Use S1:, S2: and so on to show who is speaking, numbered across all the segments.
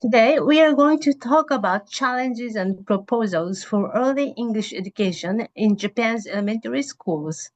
S1: Today, we are going to talk about challenges and proposals for early English education in Japan's elementary schools.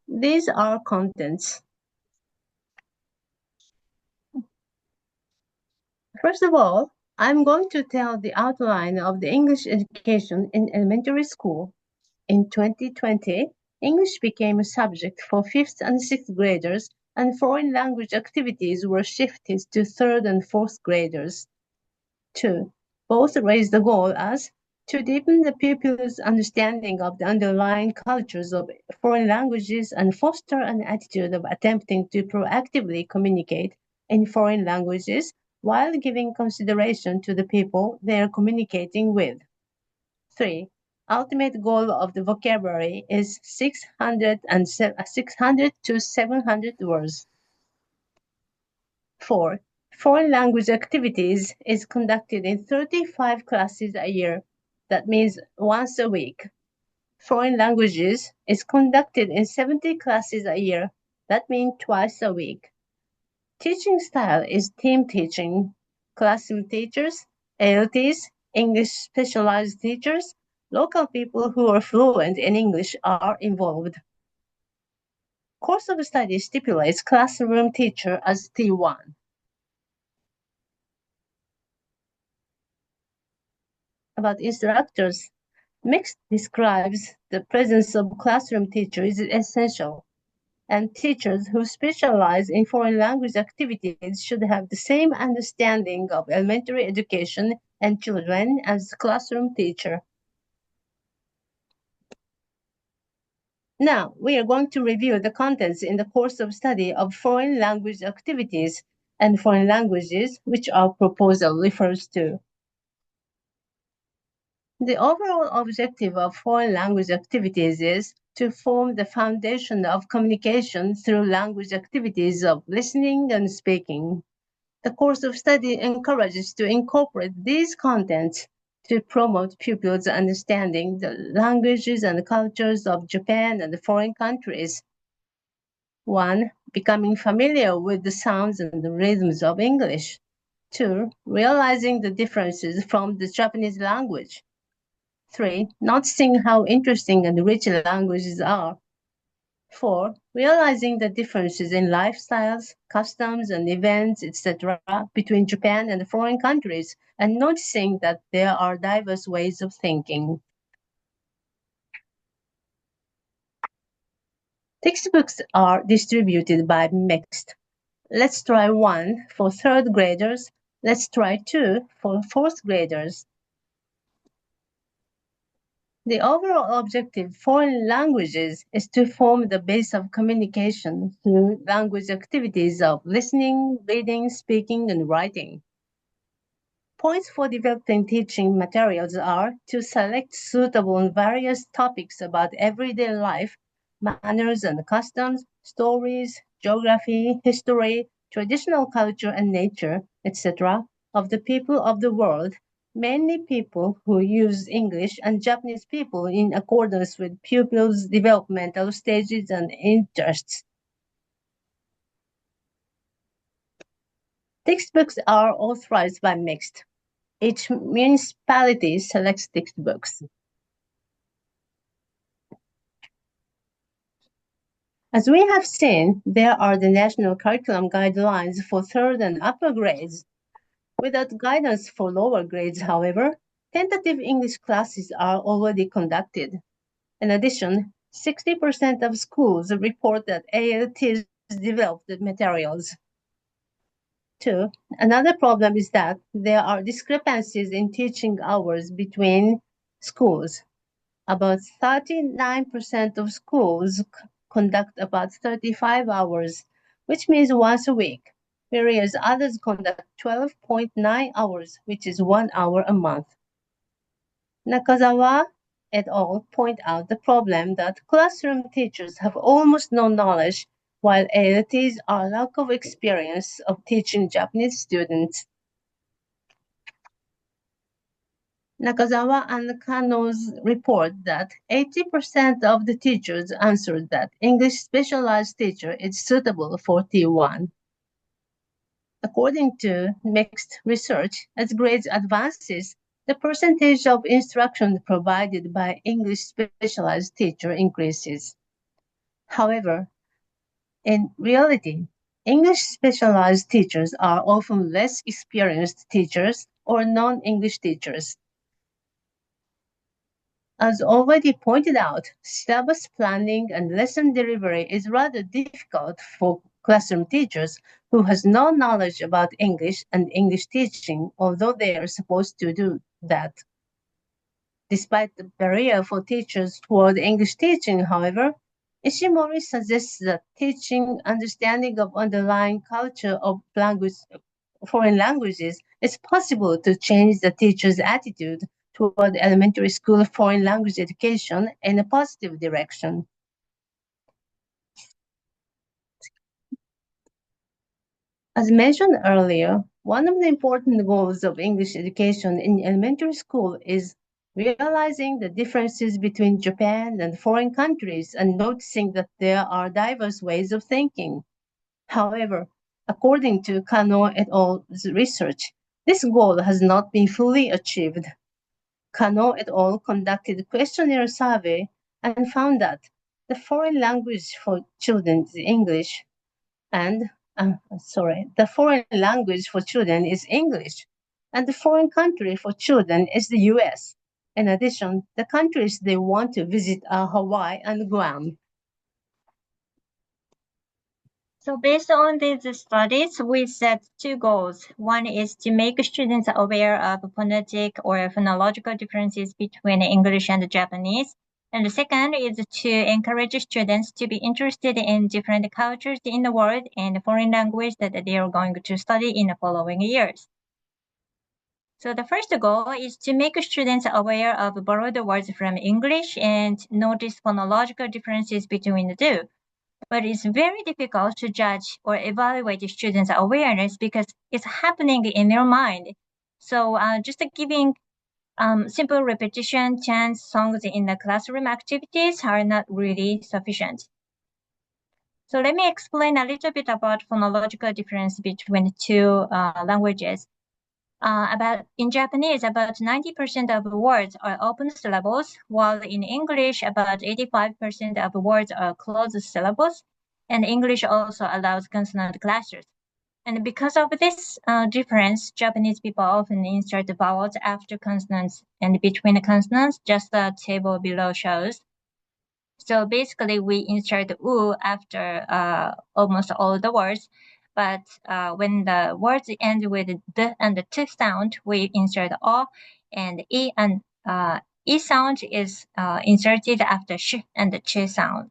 S1: These are contents. First of all, I'm going to tell the outline of the English education in elementary school. In 2020, English became a subject for 5th and 6th graders, and foreign language activities were shifted to 3rd and 4th graders. 2. Both raise the goal as to deepen the pupils' understanding of the underlying cultures of foreign languages and foster an attitude of attempting to proactively communicate in foreign languages while giving consideration to the people they are communicating with. 3. Ultimate goal of the vocabulary is 600 to 700 words. 4. Foreign language activities is conducted in 35 classes a year. That means once a week. Foreign languages is conducted in 70 classes a year. That means twice a week. Teaching style is team teaching. Classroom teachers, ALTs, English specialized teachers, local people who are fluent in English are involved. Course of study stipulates classroom teacher as T1. About instructors, Mixed describes the presence of classroom teachers is essential, and teachers who specialize in foreign language activities should have the same understanding of elementary education and children as the classroom teacher. Now, we are going to review the contents in the course of study of foreign language activities and foreign languages, which our proposal refers to. The overall objective of foreign language activities is to form the foundation of communication through language activities of listening and speaking. The course of study encourages to incorporate these contents to promote pupils' understanding the languages and cultures of Japan and the foreign countries. 1. Becoming familiar with the sounds and the rhythms of English. 2. Realizing the differences from the Japanese language. 3. Noticing how interesting and rich languages are. 4. Realizing the differences in lifestyles, customs, and events, etc., between Japan and foreign countries, and noticing that there are diverse ways of thinking. Textbooks are distributed by mixed. Let's try 1 for 3rd graders. Let's try 2 for 4th graders. The overall objective of foreign languages is to form the base of communication through language activities of listening, reading, speaking, and writing. Points for developing teaching materials are to select suitable and various topics about everyday life, manners and customs, stories, geography, history, traditional culture and nature, etc., of the people of the world, mainly people who use English and Japanese people in accordance with pupils' developmental stages and interests. Textbooks are authorized by mixed. Each municipality selects textbooks. As we have seen, there are the national curriculum guidelines for 3rd and upper grades. Without guidance for lower grades, however, tentative English classes are already conducted. In addition, 60% of schools report that ALTs develop the materials. 2. Another problem is that there are discrepancies in teaching hours between schools. About 39% of schools conduct about 35 hours, which means once a week, whereas others conduct 12.9 hours, which is 1 hour a month. Nakazawa et al. Point out the problem that classroom teachers have almost no knowledge, while ALTs are lack of experience of teaching Japanese students. Nakazawa and Kano's report that 80% of the teachers answered that English specialized teacher is suitable for T1. The according to mixed research, as grades advances, the percentage of instruction provided by English specialized teacher increases. However, in reality, English specialized teachers are often less experienced teachers or non-English teachers. As already pointed out, syllabus planning and lesson delivery is rather difficult for classroom teachers who has no knowledge about English and English teaching, although they are supposed to do that. Despite the barrier for teachers toward English teaching, however, Ishimori suggests that teaching understanding of underlying culture of foreign languages is possible to change the teacher's attitude toward elementary school foreign language education in a positive direction. As mentioned earlier, one of the important goals of English education in elementary school is realizing the differences between Japan and foreign countries and noticing that there are diverse ways of thinking. However, according to Kano et al.'s research, this goal has not been fully achieved. Kano et al. Conducted a questionnaire survey and found that the foreign language for children is English and the foreign language for children is English, and the foreign country for children is the US. In addition, the countries they want to visit are Hawaii and Guam.
S2: So based on these studies, we set two goals. One is to make students aware of phonetic or phonological differences between English and Japanese. And the second is to encourage students to be interested in different cultures in the world and foreign language that they are going to study in the following years. So the first goal is to make students aware of borrowed words from English and notice phonological differences between the two. But it's very difficult to judge or evaluate students' awareness because it's happening in their mind. So just giving simple repetition, chants, songs in the classroom activities are not really sufficient. So let me explain a little bit about phonological difference between two languages. In Japanese, about 90% of words are open syllables, while in English, about 85% of words are closed syllables, and English also allows consonant clashes. And because of this difference, Japanese people often insert the vowels after consonants and between the consonants, just the table below shows. So basically, we insert u after almost all the words, but when the words end with d and the t sound, we insert o, and e sound is inserted after sh and the ch sound.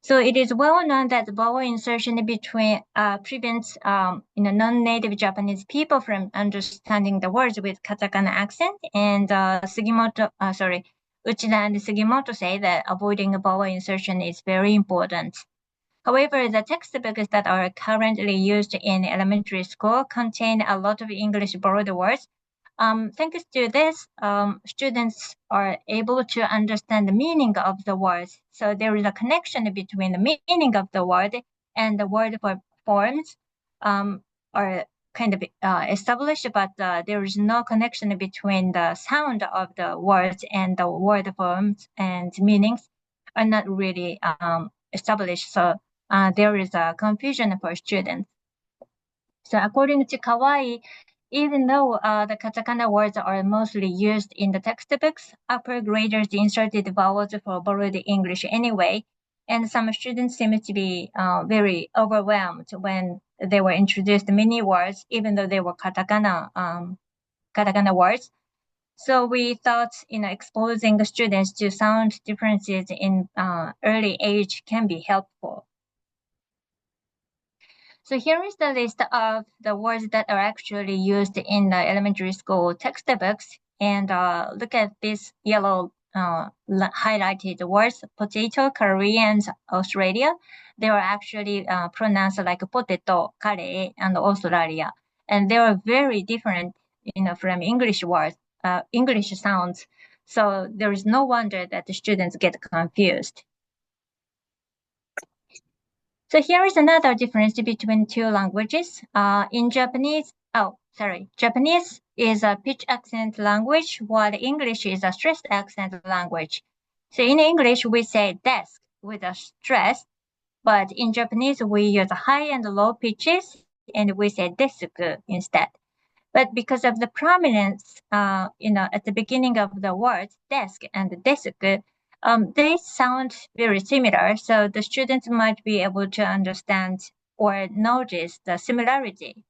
S2: So it is well known that vowel insertion between prevents non-native Japanese people from understanding the words with katakana accent. And Uchida and Sugimoto say that avoiding vowel insertion is very important. However, the textbooks that are currently used in elementary school contain a lot of English borrowed words. Thanks to this, students are able to understand the meaning of the words. So there is a connection between the meaning of the word and the word forms are kind of established, but there is no connection between the sound of the words and the word forms and meanings are not really established. So there is a confusion for students. So according to Kawai, even though the katakana words are mostly used in the textbooks, upper graders inserted vowels for borrowed English anyway, and some students seem to be very overwhelmed when they were introduced many words, even though they were katakana words. So we thought, exposing the students to sound differences in early age can be helpful. So here is the list of the words that are actually used in the elementary school textbooks. And look at this yellow highlighted words, potato, Koreans, Australia. They are actually pronounced like potato, kare, and Australia. And they are very different, from English words, English sounds. So there is no wonder that the students get confused. So here is another difference between two languages. In Japanese, Japanese is a pitch accent language, while English is a stressed accent language. So in English, we say desk with a stress, but in Japanese, we use high and low pitches, and we say desuku instead. But because of the prominence, at the beginning of the words desk and desuku, they sound very similar. So the students might be able to understand or notice the similarity.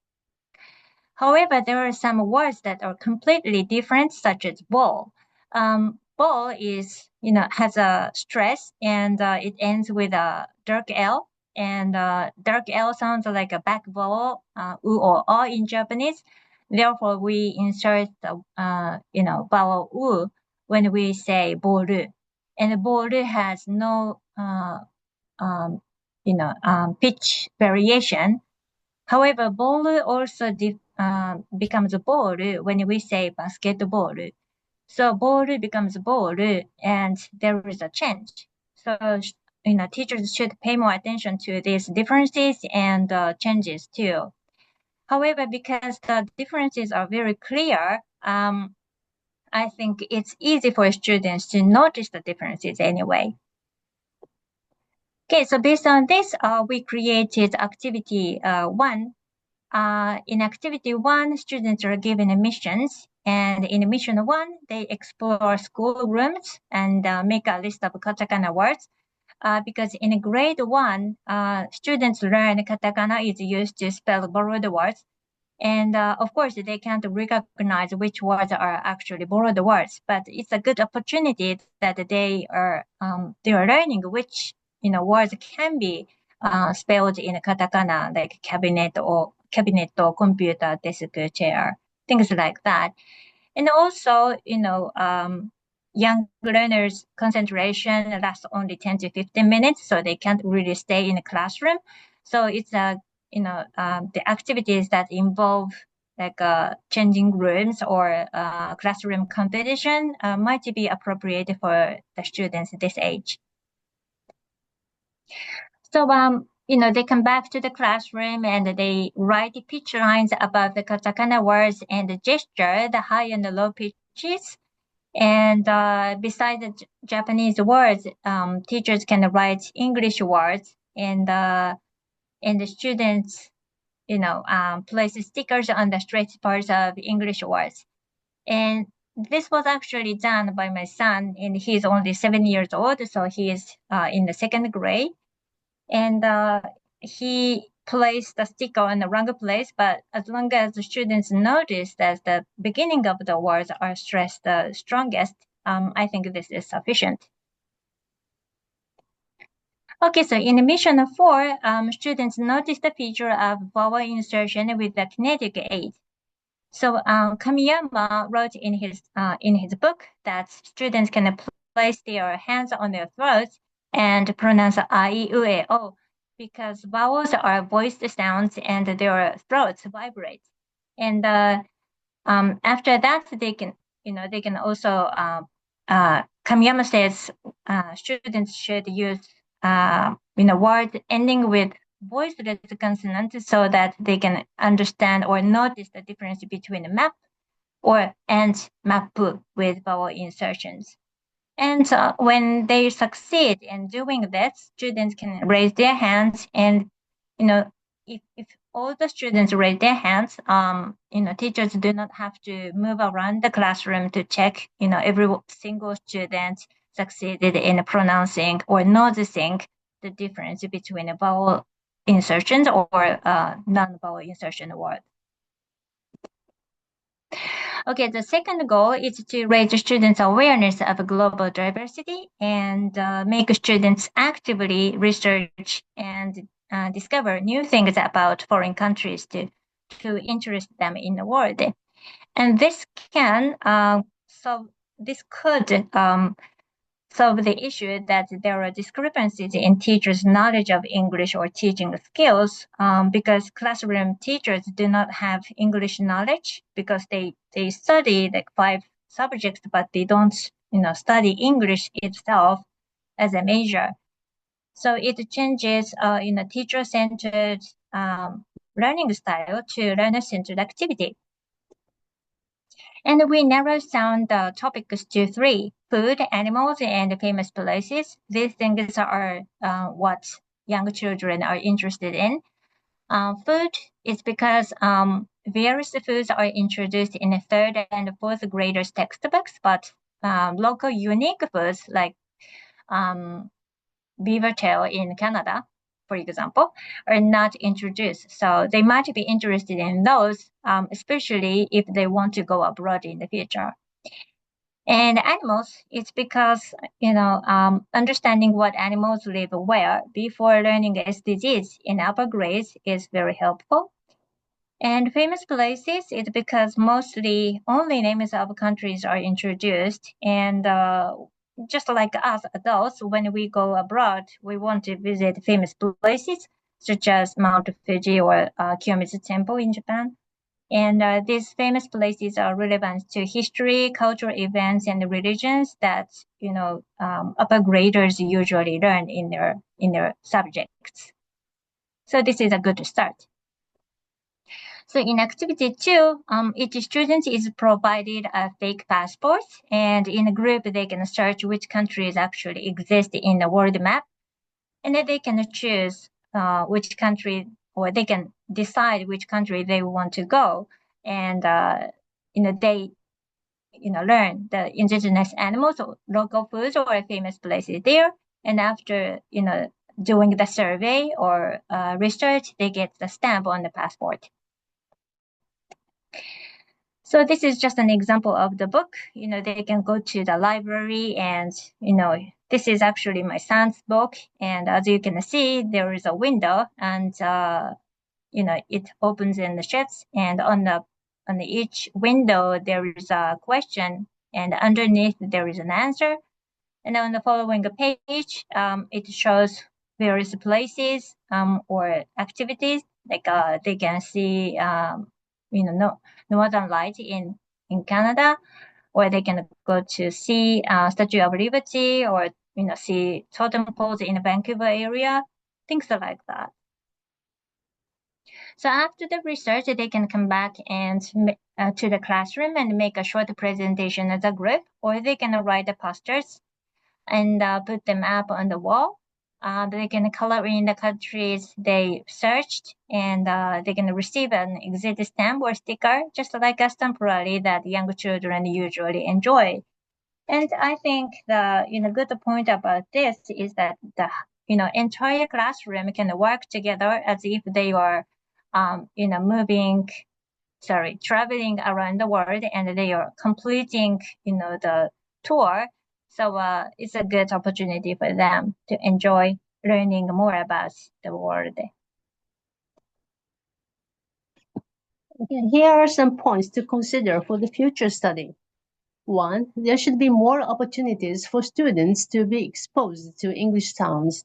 S2: However, there are some words that are completely different, such as ball. Ball is, has a stress and it ends with a dark L. And dark L sounds like a back vowel, u or o in Japanese. Therefore, we insert the, vowel u when we say boru. And boru has no, pitch variation. However, ball also becomes ball when we say basketball. So ball becomes ball and there is a change. So, teachers should pay more attention to these differences and changes too. However, because the differences are very clear, I think it's easy for students to notice the differences anyway. Okay, so based on this, we created activity 1. In activity 1, students are given missions, and in mission 1, they explore school rooms and make a list of katakana words. Because in grade 1, students learn katakana is used to spell borrowed words. And of course, they can't recognize which words are actually borrowed words, but it's a good opportunity that they are learning which words can be spelled in katakana, like cabinet or computer, desk, chair, things like that. And also, young learners' concentration lasts only 10 to 15 minutes, so they can't really stay in the classroom. So it's the activities that involve like changing rooms or classroom competition might be appropriate for the students this age. So, they come back to the classroom and they write the pitch lines above the katakana words and the gesture, the high and the low pitches. And besides the Japanese words, teachers can write English words, and the students, place stickers on the straight parts of English words. And this was actually done by my son, and he's only 7 years old, so he is in the second grade. And he placed the sticker on the wrong place, but as long as the students notice that the beginning of the words are stressed the strongest, I think this is sufficient. Okay, so in mission 4, students notice the feature of vowel insertion with the kinetic aid. So Kamiyama wrote in his book that students can place their hands on their throats and pronounce I, U, E, O because vowels are voiced sounds and their throats vibrate. And after that, they can also Kamiyama says students should use words ending with voiceless consonants so that they can understand or notice the difference between map and map with vowel insertions. And when they succeed in doing that, students can raise their hands. And if all the students raise their hands, teachers do not have to move around the classroom to check, every single student succeeded in pronouncing or noticing the difference between a vowel insertions or non-vowel insertion word. Okay, the second goal is to raise students' awareness of global diversity and make students actively research and discover new things about foreign countries to interest them in the world. And this could solve the issue that there are discrepancies in teachers' knowledge of English or teaching skills because classroom teachers do not have English knowledge because they study like 5 subjects, but they don't study English itself as a major. So it changes, teacher-centered learning style to learner-centered activity. And we narrow down the topics to three: food, animals, and famous places. These things are what young children are interested in. Food is because various foods are introduced in the third and fourth graders textbooks, but local unique foods like beaver tail in Canada, for example, are not introduced. So they might be interested in those, especially if they want to go abroad in the future. And animals, it's because, understanding what animals live where before learning SDGs in upper grades is very helpful. And famous places, it's because mostly only names of countries are introduced. And just like us adults, when we go abroad, we want to visit famous places such as Mount Fuji or Kiyomizu Temple in Japan. And these famous places are relevant to history, cultural events, and religions that upper graders usually learn in their subjects. So this is a good start. So in activity two, each student is provided a fake passport, and in a group they can search which countries actually exist in the world map, and then they can choose which country, or they can decide which country they want to go, and they learn the indigenous animals or local foods or famous places there, and after doing the survey or research, they get the stamp on the passport. So this is just an example of the book. They can go to the library and, this is actually my son's book. And as you can see, there is a window and, it opens and shuts. And on each window, there is a question, and underneath there is an answer. And on the following page, it shows various places or activities. Like they can see, Northern Light in Canada, or they can go to see Statue of Liberty, or see totem poles in the Vancouver area, things like that. So after the research, they can come back and to the classroom and make a short presentation as a group, or they can write the posters and put them up on the wall. They can color in the countries they searched, and they can receive an exit stamp or sticker, just like a stamp rally that young children usually enjoy. And I think the good point about this is that the entire classroom can work together as if they are traveling around the world, and they are completing the tour. So it's a good opportunity for them to enjoy learning more about the world.
S1: Here are some points to consider for the future study. 1. There should be more opportunities for students to be exposed to English sounds.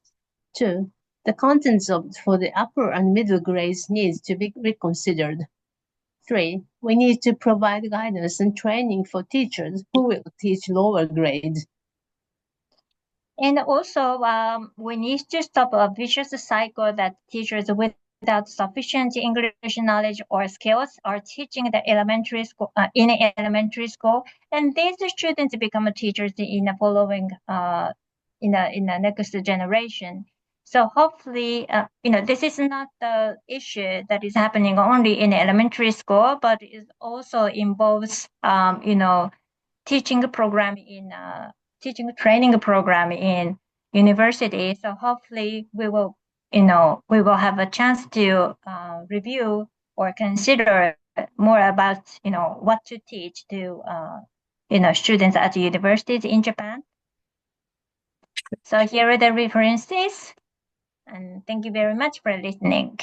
S1: 2. The contents for the upper and middle grades needs to be reconsidered. 3. We need to provide guidance and training for teachers who will teach lower grades.
S2: And also, we need to stop a vicious cycle that teachers without sufficient English knowledge or skills are teaching the elementary school in elementary school, and these students become teachers in the following in the next generation. So hopefully, this is not the issue that is happening only in elementary school, but it also involves, teaching program in teaching training program in university. So hopefully we will have a chance to review or consider more about what to teach to students at universities in Japan. So here are the references, and thank you very much for listening.